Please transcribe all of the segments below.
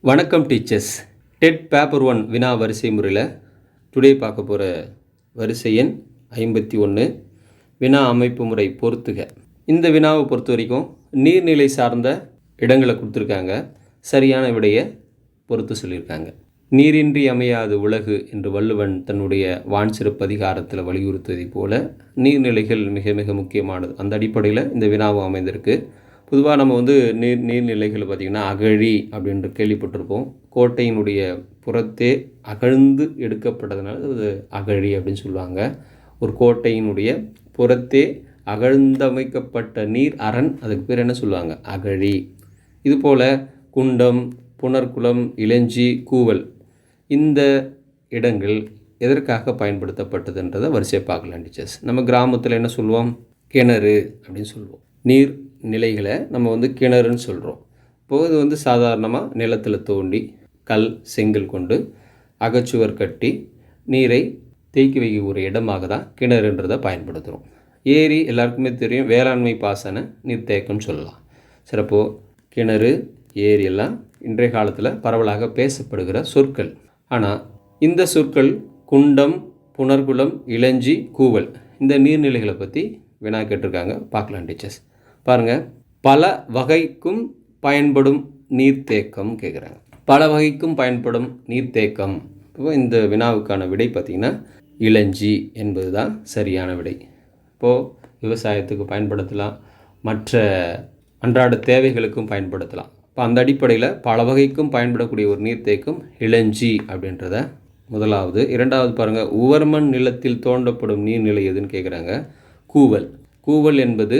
வணக்கம் teachers. Dead paper 1 வினா வரிசை முறையில் டுடே பார்க்க போகிற வரிசை எண் 51, வினா அமைப்பு முறை பொறுத்துக. இந்த வினாவை பொறுத்த வரைக்கும் நீர்நிலை சார்ந்த இடங்களை கொடுத்துருக்காங்க. சரியான விடையை பொறுத்து சொல்லியிருக்காங்க. நீரின்றி அமையாது உலகு என்று வள்ளுவன் தன்னுடைய வான் சிறப்பு அதிகாரத்தில் வலியுறுத்துவதைப் போல நீர்நிலைகள் மிக மிக முக்கியமானது. அந்த அடிப்படையில் இந்த வினாவும் அமைந்திருக்கு. பொதுவாக நம்ம நீர்நிலைகள் பார்த்திங்கன்னா அகழி அப்படின்ற கேள்விப்பட்டிருப்போம். கோட்டையினுடைய புறத்தே அகழ்ந்து எடுக்கப்பட்டதுனால அது அகழி அப்படின்னு சொல்லுவாங்க. ஒரு கோட்டையினுடைய புறத்தே அகழ்ந்தமைக்கப்பட்ட நீர் அரண், அதுக்கு பேர் என்ன சொல்லுவாங்க? அகழி. இதுபோல் குண்டம், புனர்குளம், இளஞ்சி, கூவல், இந்த இடங்கள் எதற்காக பயன்படுத்தப்பட்டதுன்றதை வரிசையை பார்க்கலாம் டீச்சர்ஸ். நம்ம கிராமத்தில் என்ன சொல்லுவோம்? கிணறு அப்படின்னு சொல்லுவோம். நீர் நிலைகளை நம்ம கிணறுன்னு சொல்கிறோம். இப்போது இது சாதாரணமாக நிலத்தில் தோண்டி கல் செங்கல் கொண்டு அகச்சுவர் கட்டி நீரை தேக்கி வைக்க ஒரு இடமாக தான் கிணறுன்றதை பயன்படுத்துகிறோம். ஏரி எல்லாருக்குமே தெரியும், வேளாண்மை பாசன நீர்த்தேக்கம்னு சொல்லலாம். சிறப்போ கிணறு, ஏரி எல்லாம் இன்றைய காலத்தில் பரவலாக பேசப்படுகிற சொற்கள். ஆனால் இந்த சொற்கள் குண்டம், புனர்குளம், இளஞ்சி, கூவல், இந்த நீர்நிலைகளை பற்றி வினா கேட்டிருக்காங்க. பார்க்கலாம் டீச்சர்ஸ். பாருங்கள், பல வகைக்கும் பயன்படும் நீர்த்தேக்கம் கேட்குறாங்க. பல வகைக்கும் பயன்படும் நீர்த்தேக்கம். இப்போ இந்த வினாவுக்கான விடை பார்த்திங்கன்னா இளஞ்சி என்பது தான் சரியான விடை. இப்போது விவசாயத்துக்கு பயன்படுத்தலாம், மற்ற அன்றாட தேவைகளுக்கும் பயன்படுத்தலாம். இப்போ அந்த அடிப்படையில் பல வகைக்கும் பயன்படக்கூடிய ஒரு நீர்த்தேக்கம் இளஞ்சி அப்படின்றத முதலாவது. இரண்டாவது பாருங்கள், உவர்மண் நிலத்தில் தோண்டப்படும் நீர்நிலை எதுன்னு கேட்குறாங்க. கூவல். கூவல் என்பது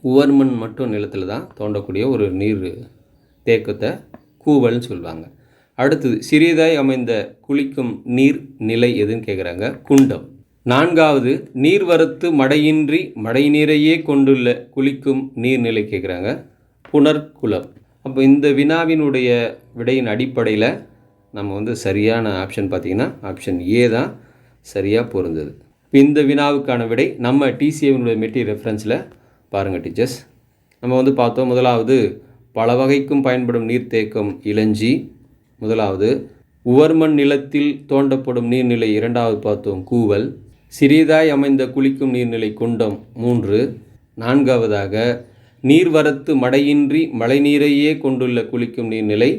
உவர்மண் மட்டும் நிலத்தில் தான் தோண்டக்கூடிய ஒரு நீர் தேக்கத்தை கூவல்னு சொல்லுவாங்க. அடுத்தது, சிறியதாய் அமைந்த குளிக்கும் நீர் நிலை எதுன்னு கேட்குறாங்க. குண்டம். நான்காவது, நீர்வரத்து மடையின்றி மழை நீரையே கொண்டுள்ள குளிக்கும் நீர்நிலை கேட்குறாங்க. புனர்குளம். அப்போ இந்த வினாவினுடைய விடையின் அடிப்படையில் நம்ம சரியான ஆப்ஷன் பார்த்திங்கன்னா ஆப்ஷன் ஏ தான் சரியாக பொருந்தது. இந்த வினாவுக்கான விடை நம்ம டிசிஏவினுடைய மெட்டீரியல் ரெஃபரன்ஸில் பாருங்கள் டீச்சர்ஸ். நம்ம பார்த்தோம், முதலாவது பல வகைக்கும் பயன்படும் நீர்த்தேக்கம் இளஞ்சி, முதலாவது உவர்மண் நிலத்தில் தோண்டப்படும் நீர்நிலை, இரண்டாவது பார்த்தோம் கூவல், சிறியதாய் அமைந்த குளிக்கும் நீர்நிலை குண்டம் 3, நான்காவதாக நீர்வரத்து மடையின்றி மழைநீரையே கொண்டுள்ள குளிக்கும் நீர்நிலை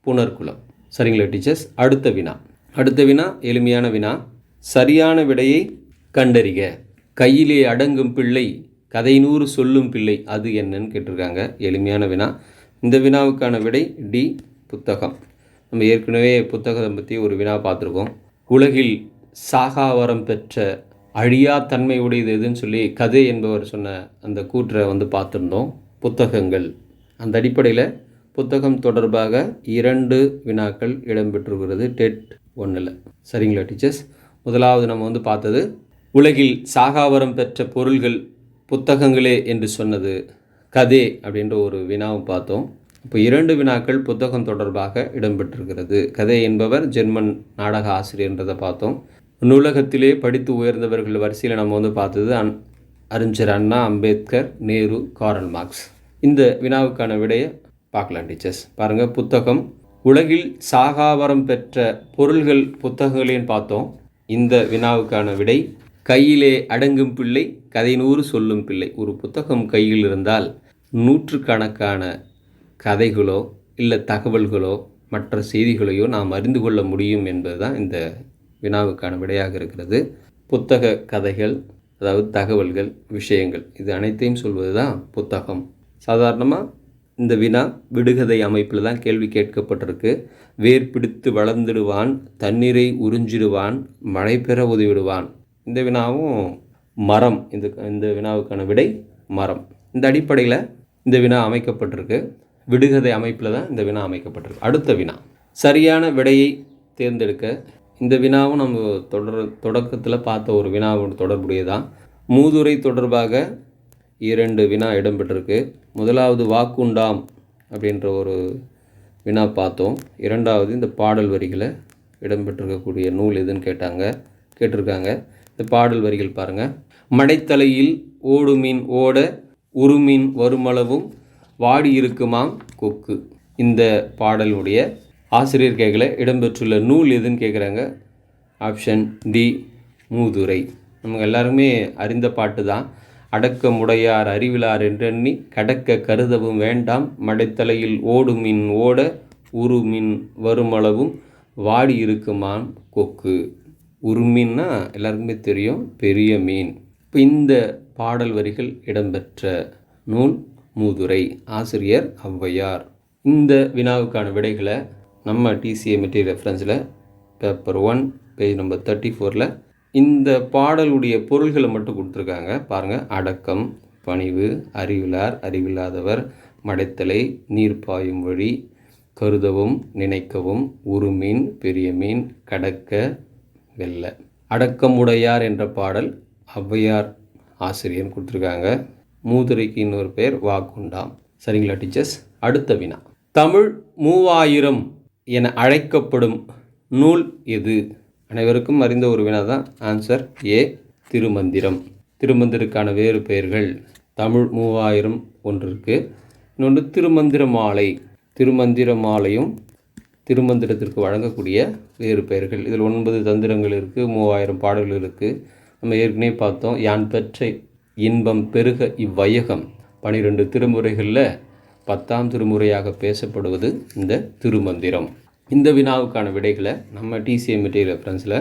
புனர்குளம். சரிங்களா டீச்சர்ஸ்? அடுத்த வினா எளிமையான வினா. சரியான விடையை கண்டறிக. கையிலே அடங்கும் பிள்ளை கதை 100 சொல்லும் பிள்ளை, அது என்னன்னு கேட்டிருக்காங்க. எளிமையான வினா. இந்த வினாவுக்கான விடை டி, புத்தகம். நம்ம ஏற்கனவே புத்தகத்தை பற்றி ஒரு வினா பார்த்துருக்கோம். உலகில் சாகாவரம் பெற்ற அழியா தன்மை உடையது எதுன்னு சொல்லி கதை என்பவர் சொன்ன அந்த கூற்றை பார்த்துருந்தோம். புத்தகங்கள். அந்த அடிப்படையில் புத்தகம் தொடர்பாக 2 வினாக்கள் இடம்பெற்றிருக்கிறது டெட் 1. சரிங்களா டீச்சர்ஸ்? முதலாவது நம்ம பார்த்தது, உலகில் சாகாவரம் பெற்ற பொருள்கள் புத்தகங்களே என்று சொன்னது கதை அப்படின்ற ஒரு வினாவும் பார்த்தோம். இப்போ 2 வினாக்கள் புத்தகம் தொடர்பாக இடம்பெற்றிருக்கிறது. கதை என்பவர் ஜெர்மன் நாடக ஆசிரியர்ன்றதை பார்த்தோம். நூலகத்திலே படித்து உயர்ந்தவர்கள் வரிசையில் நம்ம பார்த்தது அறிஞர் அண்ணா, அம்பேத்கர், நேரு, காரல் மார்க்ஸ். இந்த வினாவுக்கான விடையை பார்க்கலாம் டீச்சர்ஸ். பாருங்கள், புத்தகம். உலகில் சாகாவரம் பெற்ற பொருள்கள் புத்தகங்களேன்னு பார்த்தோம். இந்த வினாவுக்கான விடை கையிலே அடங்கும் பிள்ளை கதை 100 சொல்லும் பிள்ளை. ஒரு புத்தகம் கையில் இருந்தால் நூற்றுக்கணக்கான கதைகளோ இல்லை தகவல்களோ மற்ற செய்திகளையோ நாம் அறிந்து கொள்ள முடியும் என்பது தான் இந்த வினாவுக்கான விடையாக இருக்கிறது. புத்தக கதைகள், அதாவது தகவல்கள், விஷயங்கள், இது அனைத்தையும் சொல்வது தான் புத்தகம். சாதாரணமாக இந்த வினா விடுகதை அமைப்பில் தான் கேள்வி கேட்கப்பட்டிருக்கு. வேர் பிடித்து வளர்ந்துடுவான், தண்ணீரை உறிஞ்சிடுவான், மழை பெற உதவிடுவான். இந்த வினாவும் மரம். இந்த வினாவுக்கான விடை மரம். இந்த அடிப்படையில் இந்த வினா அமைக்கப்பட்டிருக்கு. விடுகதை அமைப்பில் தான் இந்த வினா அமைக்கப்பட்டிருக்கு. அடுத்த வினா, சரியான விடையை தேர்ந்தெடுக்க. இந்த வினாவும் நம்ம தொடக்கத்தில் பார்த்த ஒரு வினாவோட தொடர்புடையதான். மூதுரை தொடர்பாக 2 வினா இடம்பெற்றிருக்கு. முதலாவது வாக்குண்டாம் அப்படின்ற ஒரு வினா பார்த்தோம். இரண்டாவது இந்த பாடல் வரிகளை இடம்பெற்றிருக்கக்கூடிய நூல் எதுன்னு கேட்டிருக்காங்க. இந்த பாடல் வரிகள் பாருங்கள். மடைத்தலையில் ஓடுமீன் ஓட உருமீன் வருமளவும் வாடி இருக்குமாம் கொக்கு. இந்த பாடலுடைய ஆசிரியர் கேட்கல. இடம்பெற்றுள்ள நூல் எதுன்னு கேட்குறாங்க. ஆப்ஷன் டி மூதுரை. நமக்கு எல்லாருமே அறிந்த பாட்டு தான். அடக்கமுடையார் அறிவிலார் என்றெண்ணி கடக்க கருதவும் வேண்டாம், மடைத்தலையில் ஓடுமின் ஓட உருமின் வருமளவும் வாடி இருக்குமான் கொக்கு. உருமின்னா எல்லாருக்குமே தெரியும், பெரிய மீன். இப்போ இந்த பாடல் வரிகள் இடம்பெற்ற நூல் மூதுரை. ஆசிரியர் ஔவையார். இந்த வினாவுக்கான விடைகளை நம்ம டிசிஏ மெட்டீரியல் ரெஃபரன்ஸில் பேப்பர் 1 பேஜ் நம்பர் 34 இந்த பாடலுடைய பொருள்களை மட்டும் கொடுத்துருக்காங்க பாருங்கள். அடக்கம், பணிவு, அறிவிலார், அறிவில்லாதவர், மடைத்தலை, நீர் பாயும் வழி, கருதவும், நினைக்கவும், உருமீன், பெரிய மீன், கடக்க, வெல்ல. அடக்கமுடையார் என்ற பாடல் ஔவையார் ஆசிரியர் கொடுத்துருக்காங்க. மூதுரைக்கு இன்னொரு பெயர் வாக்குண்டாம். சரிங்களா டீச்சர்ஸ்? அடுத்த வினா. தமிழ் 3000 என அழைக்கப்படும் நூல் எது? அனைவருக்கும் அறிந்த ஒரு வினா தான். Answer A Thirumanthiram. திருமந்திரக்கான வேறு பெயர்கள் தமிழ் 3000 ஒன்று இருக்குது, இன்னொன்று திருமந்திர மாலை. திருமந்திர மாலையும் திருமந்திரத்திற்கு வழங்கக்கூடிய வேறு பெயர்கள். இதில் 9 தந்திரங்கள் இருக்குது, 3000 பாடல்கள் இருக்குது. நம்ம ஏற்கனவே பார்த்தோம். யான் பெற்ற இன்பம் பெருக இவ்வையகம் 12 திருமுறைகளில் 10ஆம் திருமுறையாக பேசப்படுவது இந்த திருமந்திரம். இந்த வினாவுக்கான விடைகளை நம்ம டிசிஏ மெட்டீரியல் ரெஃபரன்ஸில்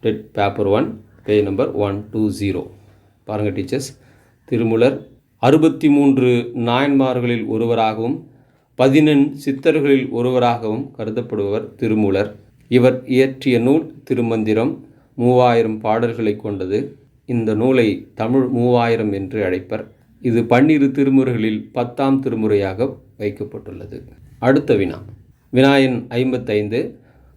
டெட் பேப்பர் 1 பேஜ் நம்பர் 120 பாருங்கள் டீச்சர்ஸ். திருமூலர் 63 நாயன்மார்களில் ஒருவராகவும் 14 சித்தர்களில் ஒருவராகவும் கருதப்படுபவர் திருமூலர். இவர் இயற்றிய நூல் திருமந்திரம் 3000 பாடல்களை கொண்டது. இந்த நூலை தமிழ் 3000 என்று அழைப்பர். இது 12 திருமுறைகளில் 10ஆம் திருமுறையாக வைக்கப்பட்டுள்ளது. அடுத்த வினா. வினாயன் 55.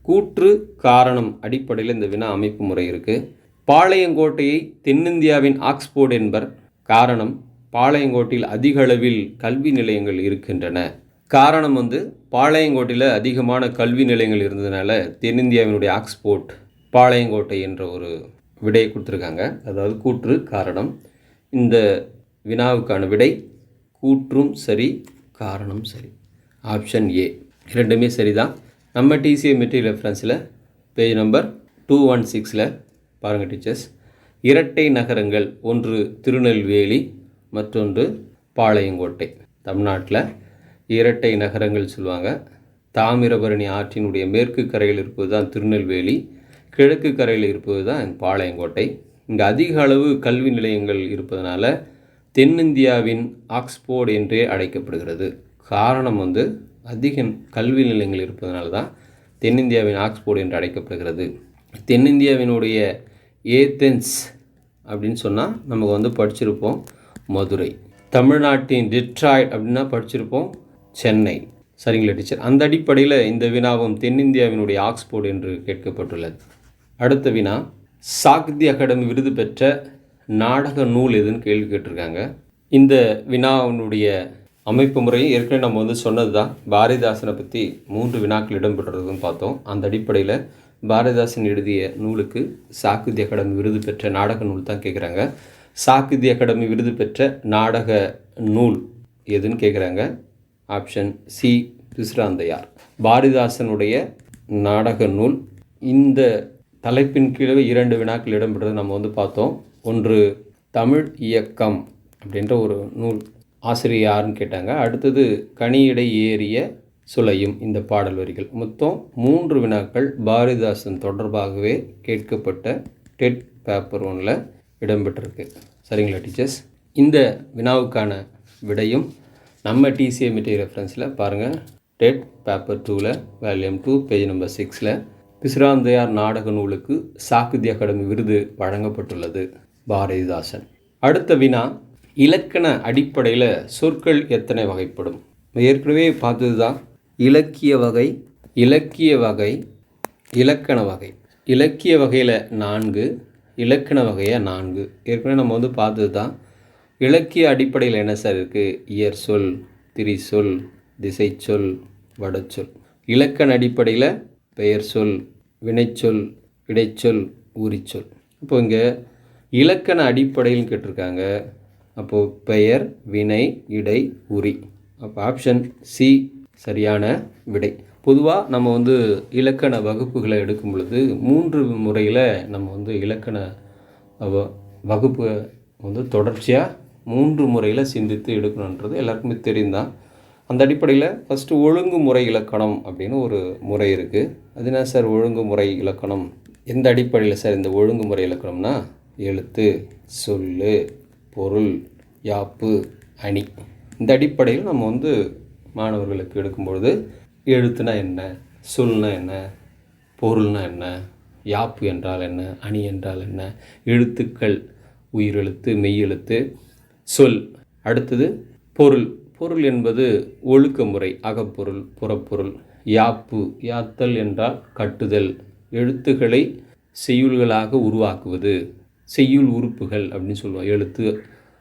கூற்று காரணம் அடிப்படையில் இந்த வினா அமைப்பு முறை இருக்குது. பாளையங்கோட்டையை தென்னிந்தியாவின் ஆக்ஸ்போர்ட் என்பர். காரணம், பாளையங்கோட்டையில் அதிக அளவில் கல்வி நிலையங்கள் இருக்கின்றன. காரணம் பாளையங்கோட்டையில் அதிகமான கல்வி நிலையங்கள் இருந்ததுனால தென்னிந்தியாவினுடைய ஆக்ஸ்போர்ட் பாளையங்கோட்டை என்ற ஒரு விடையை கொடுத்துருக்காங்க. அதாவது கூற்று காரணம். இந்த வினாவுக்கான விடை கூற்றும் சரி, காரணம் சரி. Option A. இரண்டுமே சரிதான். நம்ம டிசிஏ மெட்டீரியல் ரெஃபரன்ஸில் பேஜ் நம்பர் 216 பாருங்கள் டீச்சர்ஸ். இரட்டை நகரங்கள், ஒன்று திருநெல்வேலி, மற்றொன்று பாளையங்கோட்டை. தமிழ்நாட்டில் இரட்டை நகரங்கள் சொல்லுவாங்க. தாமிரபரணி ஆற்றினுடைய மேற்கு கரையில் இருப்பது தான் திருநெல்வேலி, கிழக்கு கரையில் இருப்பது தான் பாளையங்கோட்டை. இங்கே அதிக அளவு கல்வி நிலையங்கள் இருப்பதனால தென்னிந்தியாவின் ஆக்ஸ்போர்ட் என்றே அழைக்கப்படுகிறது. காரணம் அதிக கல்வி நிலையங்கள் இருப்பதனால தான் தென்னிந்தியாவின் ஆக்ஸ்போர்ட் என்று அழைக்கப்படுகிறது. தென்னிந்தியாவினுடைய ஏதென்ஸ் அப்படின்னு சொன்னால் நமக்கு படிச்சிருப்போம் மதுரை. தமிழ்நாட்டின் டெட்ராய்ட் அப்படின்னா படிச்சிருப்போம் சென்னை. சரிங்களா டீச்சர்? அந்த அடிப்படையில் இந்த வினாவும் தென்னிந்தியாவினுடைய ஆக்ஸ்போர்ட் என்று கேட்கப்பட்டுள்ளது. அடுத்த வினா. சாகித்ய அகாடமி விருது பெற்ற நாடக நூல் எதுன்னு கேள்வி கேட்டிருக்காங்க. இந்த வினாவினுடைய அமைப்பு முறையை ஏற்கனவே நம்ம சொன்னது தான். பாரதிதாசனை பற்றி 3 வினாக்கள் இடம்பெற்றதுன்னு பார்த்தோம். அந்த அடிப்படையில் பாரதிதாசன் எழுதிய நூலுக்கு சாகித்ய அகாடமி விருது பெற்ற நாடக நூல் தான் கேட்குறாங்க. சாகித்ய அகாடமி விருது பெற்ற நாடக நூல் எதுன்னு கேட்குறாங்க. Option C Pisiranthaiyar. பாரதிதாசனுடைய நாடக நூல். இந்த தலைப்பின் கீழே 2 வினாக்கள் இடம்பெற்றது நம்ம பார்த்தோம். ஒன்று தமிழ் இயக்கம் அப்படின்ற ஒரு நூல், ஆசிரியர் யாருன்னு கேட்டாங்க. அடுத்தது கனியிடை ஏறிய சுளையும் இந்த பாடல் வரிகள். மொத்தம் 3 வினாக்கள் பாரதிதாசன் தொடர்பாகவே கேட்கப்பட்ட டெட் பேப்பர் 1 இடம்பெற்றிருக்கு. சரிங்களா டீச்சர்ஸ்? இந்த வினாவுக்கான விடையும் நம்ம டிசிஏ மெட்டீரியல் ரெஃபரன்ஸில் பாருங்கள். Dead paper 2 volume 2 page number 6 Pisiranthaiyar நாடக நூலுக்கு சாகித்ய அகாடமி விருது வழங்கப்பட்டுள்ளது. பாரதிதாசன். அடுத்த வினா. இலக்கண அடிப்படையில் சொற்கள் எத்தனை வகைப்படும்? ஏற்கனவே பார்த்தது தான். இலக்கிய வகை, இலக்கிய வகை, இலக்கண வகை. இலக்கிய வகையில் 4, இலக்கண வகையாக 4. ஏற்கனவே நம்ம பார்த்தது தான். இலக்கிய அடிப்படையில் என்ன சார் இருக்குது? இயற் சொல், திரிசொல், திசை சொல், வடச்சொல். இலக்கண அடிப்படையில் பெயர் சொல், வினைச்சொல், இடைச்சொல், உரிச்சொல். இப்போ இங்கே இலக்கண அடிப்படையில் கேட்டிருக்காங்க. அப்போது பெயர், வினை, இடை, உரி. அப்போ ஆப்ஷன் சி சரியான விடை. பொதுவாக நம்ம வந்து இலக்கண வகுப்புகளை எடுக்கும் பொழுது 3 முறையில் நம்ம வந்து இலக்கண வகுப்பு வந்து தொடர்ச்சியாக 3 முறையில் சிந்தித்து எடுக்கணுன்றது எல்லாருக்குமே தெரியும் தான். அந்த அடிப்படையில் ஃபஸ்ட்டு ஒழுங்குமுறை இலக்கணம் அப்படின்னு ஒரு முறை இருக்குது. அது என்ன சார் ஒழுங்குமுறை இலக்கணம்? எந்த அடிப்படையில் சார் இந்த ஒழுங்குமுறை இலக்கணம்னா, எழுத்து, சொல்லு, பொருள், யாப்பு, அணி, இந்த அடிப்படையில் நம்ம வந்து மாணவர்களுக்கு எடுக்கும்பொழுது எழுத்துனா என்ன, சொல்னா என்ன, பொருள்னா என்ன, யாப்பு என்றால் என்ன, அணி என்றால் என்ன, எழுத்துக்கள், உயிரெழுத்து, மெய்யெழுத்து, சொல், அடுத்தது பொருள். பொருள் என்பது ஒழுக்க முறை, அகப்பொருள், புறப்பொருள். யாப்பு, யாத்தல் என்றால் கட்டுதல், எழுத்துக்களை செய்யுள்களாக உருவாக்குவது, செய்யுள் உறுப்புகள் அப்படின்னு சொல்லுவோம், எழுத்து,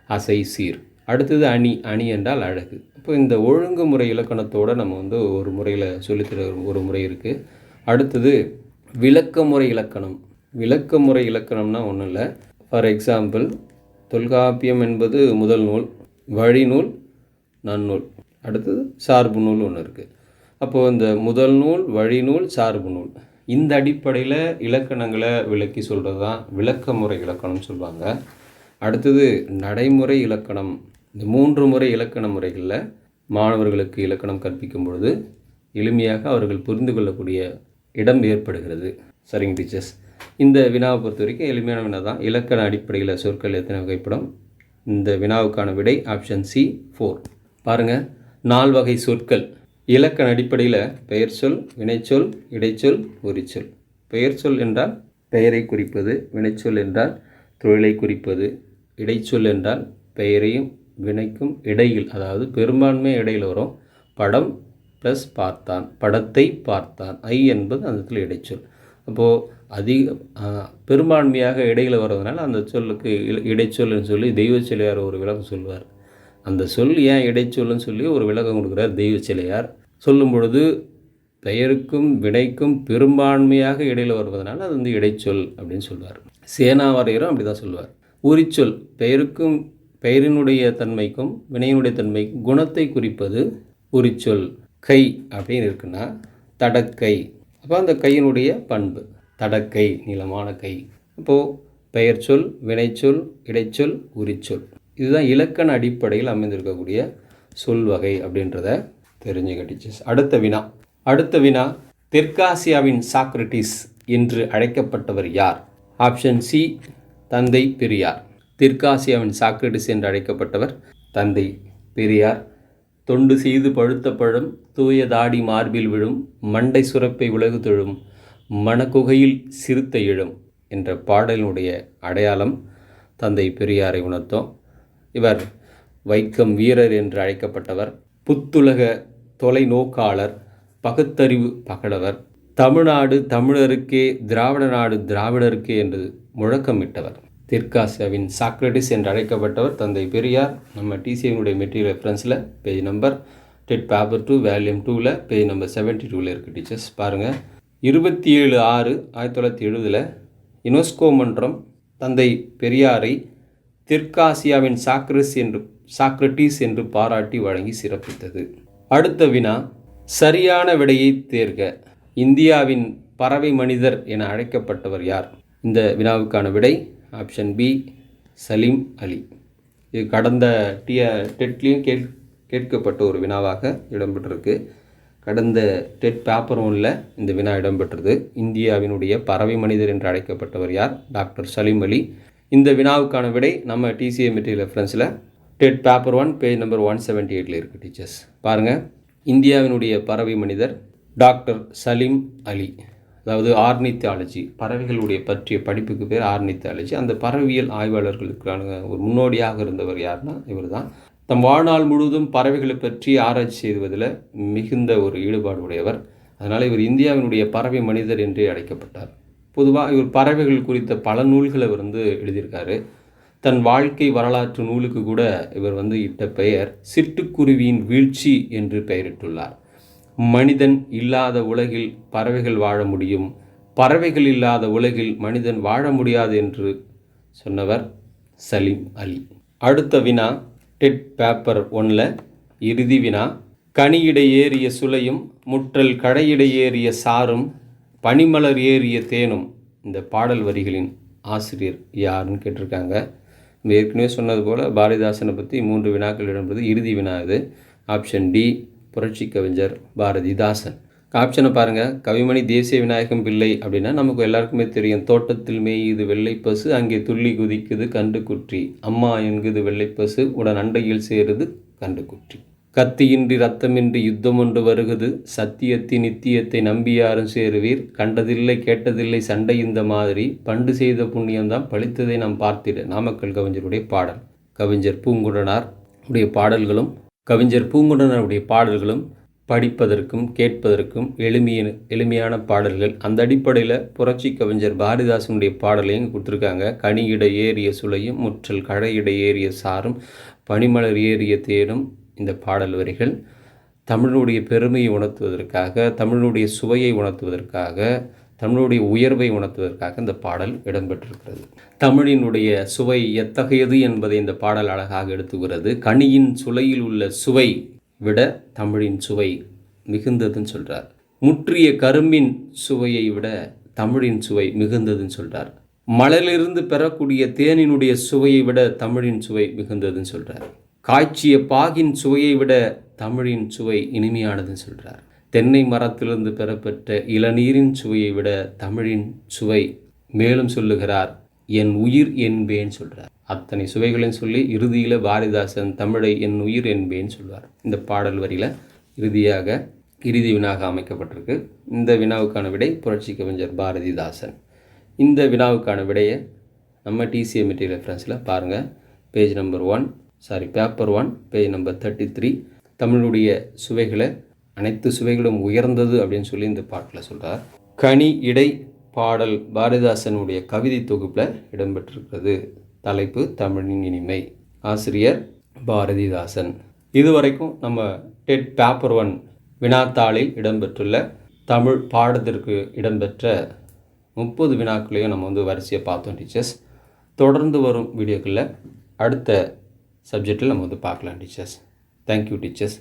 அசை, சீர். அடுத்தது அணி, அணி என்றால் அழகு. இப்போ இந்த ஒழுங்குமுறை இலக்கணத்தோடு நம்ம வந்து ஒரு முறையில் சொல்லித்தர ஒரு முறை இருக்குது. அடுத்தது விளக்கமுறை இலக்கணம். விளக்கமுறை இலக்கணம்னா ஒன்றும் இல்லை. ஃபார் எக்ஸாம்பிள், தொல்காப்பியம் என்பது முதல் நூல், வழிநூல், நன்னூல், அடுத்தது சார்பு நூல் ஒன்று இருக்குது. அப்போது இந்த முதல் நூல், வழிநூல், சார்பு நூல், இந்த அடிப்படையில் இலக்கணங்களை விளக்கி சொல்கிறது தான் விளக்கமுறை இலக்கணம் சொல்லுவாங்க. அடுத்தது நடைமுறை இலக்கணம். இந்த 3 முறை இலக்கண முறைகளில் மாணவர்களுக்கு இலக்கணம் கற்பிக்கும் பொழுது எளிமையாக அவர்கள் புரிந்து கொள்ளக்கூடிய இடம் ஏற்படுகிறது. சரிங்க டீச்சர்ஸ், இந்த வினாவை பொறுத்த வரைக்கும் எளிமையான வினா தான். இலக்கண அடிப்படையில் சொற்கள் எத்தனை வகைப்படும்? இந்த வினாவுக்கான விடை ஆப்ஷன் சி 4. பாருங்கள், 4 வகை சொற்கள். இலக்கண அடிப்படையில் பெயர் சொல், வினைச்சொல், இடைச்சொல், உரிச்சொல். பெயர் சொல் என்றால் பெயரை குறிப்பது, வினைச்சொல் என்றால் தொழிலை குறிப்பது, இடைச்சொல் என்றால் பெயரையும் வினைக்கும் இடையில், அதாவது பெரும்பான்மை இடையில் வரும். படம் ப்ளஸ் பார்த்தான், படத்தை பார்த்தான், ஐ என்பது அந்த இடத்துல இடைச்சொல். அப்போது பெரும்பான்மையாக இடையில் வர்றதுனால அந்த சொல்லுக்கு இடைச்சொல்னு சொல்லி தெய்வச்சிலையார் ஒரு விளக்கம் சொல்லுவார். அந்த சொல் ஏன் இடைச்சொல்னு சொல்லி ஒரு விளக்கம் கொடுக்குறார் தெய்வச்சிலையார். சொல்லும் பொழுது பெயருக்கும் வினைக்கும் பெரும்பான்மையாக இடையில் வருவதனால அது வந்து இடைச்சொல் அப்படின்னு சொல்லுவார். சேனாவரையரும் அப்படி தான் சொல்லுவார். உரிச்சொல் பெயருக்கும் பெயரினுடைய தன்மைக்கும் வினையினுடைய தன்மைக்கும் குணத்தை குறிப்பது உரிச்சொல். கை அப்படின்னு இருக்குன்னா தடக்கை, அப்போ அந்த கையினுடைய பண்பு தடக்கை, நீளமான கை. அப்போது பெயர் சொல், வினைச்சொல், இடைச்சொல், உரிச்சொல், இதுதான் இலக்கண அடிப்படையில் அமைந்திருக்கக்கூடிய சொல் வகை அப்படின்றத தெரிஞ்சுக்க டீச்சர்ஸ். அடுத்த வினா தெற்காசியாவின் சாக்ரட்டிஸ் என்று அழைக்கப்பட்டவர் யார்? ஆப்ஷன் சி தந்தை பெரியார். தெற்காசியாவின் சாக்ரட்டிஸ் என்று அழைக்கப்பட்டவர் தந்தை பெரியார். தொண்டு செய்து பழுத்த பழம் தூய தாடி மார்பில் விழும், மண்டை சுரப்பை உலகு தொழும், மணக்குகையில் சிறுத்தை எழும் என்ற பாடலினுடைய அடையாளம் தந்தை பெரியாரை உணர்த்தும். இவர் வைக்கம் வீரர் என்று அழைக்கப்பட்டவர், புத்துலக தொலைநோக்காளர், பகுத்தறிவு பகடவர், தமிழ்நாடு தமிழருக்கே, திராவிட நாடு திராவிடருக்கே என்று முழக்கமிட்டவர். தெற்காசியாவின் சாக்ரட்டிஸ் என்று அழைக்கப்பட்டவர் தந்தை பெரியார். நம்ம டிசிஐனுடைய மெட்டீரியல் ரெஃபரன்ஸில் page number TET paper 2 volume 2ல் பேஜ் நம்பர் 72 இருக்குது டீச்சர்ஸ். பாருங்கள், 27/6/1970 யுனெஸ்கோ மன்றம் தந்தை பெரியாரை தெற்காசியாவின் சாக்ரட்டிஸ் என்று பாராட்டி வழங்கி சிறப்பித்தது. அடுத்த வினா சரியான விடையை தேர்க. இந்தியாவின் பறவை மனிதர் என அழைக்கப்பட்டவர் யார்? இந்த வினாவுக்கான விடை ஆப்ஷன் பி சலீம் அலி. இது கடந்த டெட்லேயும் கேட்கப்பட்ட ஒரு வினாவாக இடம்பெற்றிருக்கு. கடந்த டெட் பேப்பர் 1ல் இந்த வினா இடம்பெற்றது. இந்தியாவினுடைய பறவை மனிதர் என்று அழைக்கப்பட்டவர் யார்? டாக்டர் சலீம் அலி. இந்த வினாவுக்கான விடை நம்ம டிசிஏ மெட்டீரியல் ரெஃபரன்ஸில் டெட் பேப்பர் 1 பேஜ் நம்பர் 178 இருக்குது டீச்சர்ஸ். பாருங்கள், இந்தியாவினுடைய பறவை மனிதர் டாக்டர் சலீம் அலி. அதாவது ஆர்னித்தாலஜி, பறவைகளுடைய பற்றிய படிப்புக்கு பேர் ஆர்னித்தாலஜி. அந்த பறவையியல் ஆய்வாளர்களுக்கான ஒரு முன்னோடியாக இருந்தவர் யாருன்னா இவர் தான். தம் வாழ்நாள் முழுவதும் பறவைகளை பற்றி ஆராய்ச்சி செய்வதில் மிகுந்த ஒரு ஈடுபாடு உடையவர். அதனால் இவர் இந்தியாவினுடைய பறவை மனிதர் என்றே அழைக்கப்பட்டார். பொதுவாக இவர் பறவைகள் குறித்த பல நூல்களை எழுதியிருக்காரு. தன் வாழ்க்கை வரலாற்று நூலுக்கு கூட இவர் இட்ட பெயர் சிட்டுக்குருவியின் வீழ்ச்சி என்று பெயரிட்டுள்ளார். மனிதன் இல்லாத உலகில் பறவைகள் வாழ முடியும், பறவைகள் இல்லாத உலகில் மனிதன் வாழ முடியாது என்று சொன்னவர் சலீம் அலி. அடுத்த வினா டெட் பேப்பர் 1ல் இறுதி வினா. கனியிடை ஏறிய சுளையும் முற்றல் கடையிடை ஏறிய சாரும் பனிமலர் ஏறிய தேனும். இந்த பாடல் வரிகளின் ஆசிரியர் யாருன்னு கேட்டிருக்காங்க. நம்ம ஏற்கனவே சொன்னது போல் பாரதிதாசனை பற்றி 3 வினாக்கள் இடம்பெறுது. இறுதி வினா இது. ஆப்ஷன் டி, புரட்சி கவிஞர் பாரதிதாசன். ஆப்ஷனை பாருங்கள். கவிமணி தேசிய விநாயகம் பிள்ளை அப்படின்னா நமக்கு எல்லாருக்குமே தெரியும். தோட்டத்தில் மேயுது வெள்ளைப்பசு, அங்கே துள்ளி குதிக்குது கண்டு குற்றி, அம்மா என்குது வெள்ளைப்பசு, உடன் அண்டையில் சேருது கண்டு குற்றி. கத்தியின்றி ரத்தமின்றி யுத்தம் ஒன்று வருகுது, சத்தியத்தின் நித்தியத்தை நம்பியாரும் சேருவீர், கண்டதில்லை கேட்டதில்லை சண்டை இந்த மாதிரி, பண்டு செய்த புண்ணியம்தான் பழித்ததை நாம் பார்த்திட. நாமக்கல் கவிஞருடைய பாடல். கவிஞர் பூங்குன்றனார் உடைய பாடல்களும் படிப்பதற்கும் கேட்பதற்கும் எளிமையான பாடல்கள். அந்த அடிப்படையில் புரட்சி கவிஞர் பாரதிதாசனுடைய பாடலையும் கொடுத்துருக்காங்க. கனியிட ஏறிய சுளையும் முற்றல் கடையிட ஏறிய சாரும் பனிமலர் ஏறிய தேனும். இந்த பாடல் வரிகள் தமிழுடைய பெருமையை உணர்த்துவதற்காக, தமிழுடைய சுவையை உணர்த்துவதற்காக, தமிழுடைய உயர்வை உணர்த்துவதற்காக இந்த பாடல் இடம்பெற்றிருக்கிறது. தமிழினுடைய சுவை எத்தகையது என்பதை இந்த பாடல் அழகாக எடுத்துகிறது. கனியின் சுளையில் உள்ள சுவை விட தமிழின் சுவை மிகுந்ததுன்னு சொல்கிறார். முற்றிய கரும்பின் சுவையை விட தமிழின் சுவை மிகுந்ததுன்னு சொல்கிறார். மலரிலிருந்து பெறக்கூடிய தேனினுடைய சுவையை விட தமிழின் சுவை மிகுந்ததுன்னு சொல்கிறார். காய்ச்சிய பாகின் சுவையை விட தமிழின் சுவை இனிமையானதுன்னு சொல்கிறார். தென்னை மரத்திலிருந்து பெறப்பட்ட இளநீரின் சுவையை விட தமிழின் சுவை மேலும் சொல்லுகிறார், என் உயிர் என்பேன்னு சொல்கிறார். அத்தனை சுவைகளையும் சொல்லி இறுதியில் பாரதிதாசன் தமிழை என் உயிர் என்பேன்னு சொல்வார். இந்த பாடல் வரியில் இறுதி வினாக அமைக்கப்பட்டிருக்கு. இந்த வினாவுக்கான விடை புரட்சி கவிஞர் பாரதிதாசன். இந்த வினாவுக்கான விடையை நம்ம டிசிஏ மெட்டீரியல் ரெஃபரன்ஸில் பாருங்கள். Paper 1 page number 33. தமிழுடைய சுவைகளை அனைத்து சுவைகளும் உயர்ந்தது அப்படின்னு சொல்லி இந்த பாட்டில் சொல்கிறார். கனி இடை பாடல் பாரதிதாசனுடைய கவிதை தொகுப்பில் இடம்பெற்றிருக்கிறது. தலைப்பு தமிழின் இனிமை. ஆசிரியர் பாரதிதாசன். இதுவரைக்கும் நம்ம டெட் பேப்பர் 1 வினாத்தாளில் இடம்பெற்றுள்ள தமிழ் பாடத்திற்கு இடம்பெற்ற 30 வினாக்களையும் நம்ம வரிசையை பார்த்தோம் டீச்சர்ஸ். தொடர்ந்து வரும் வீடியோக்களில் அடுத்த சப்ஜெக்டில் நம்ம பார்க்கலாம் டீச்சர்ஸ். Thank you teachers.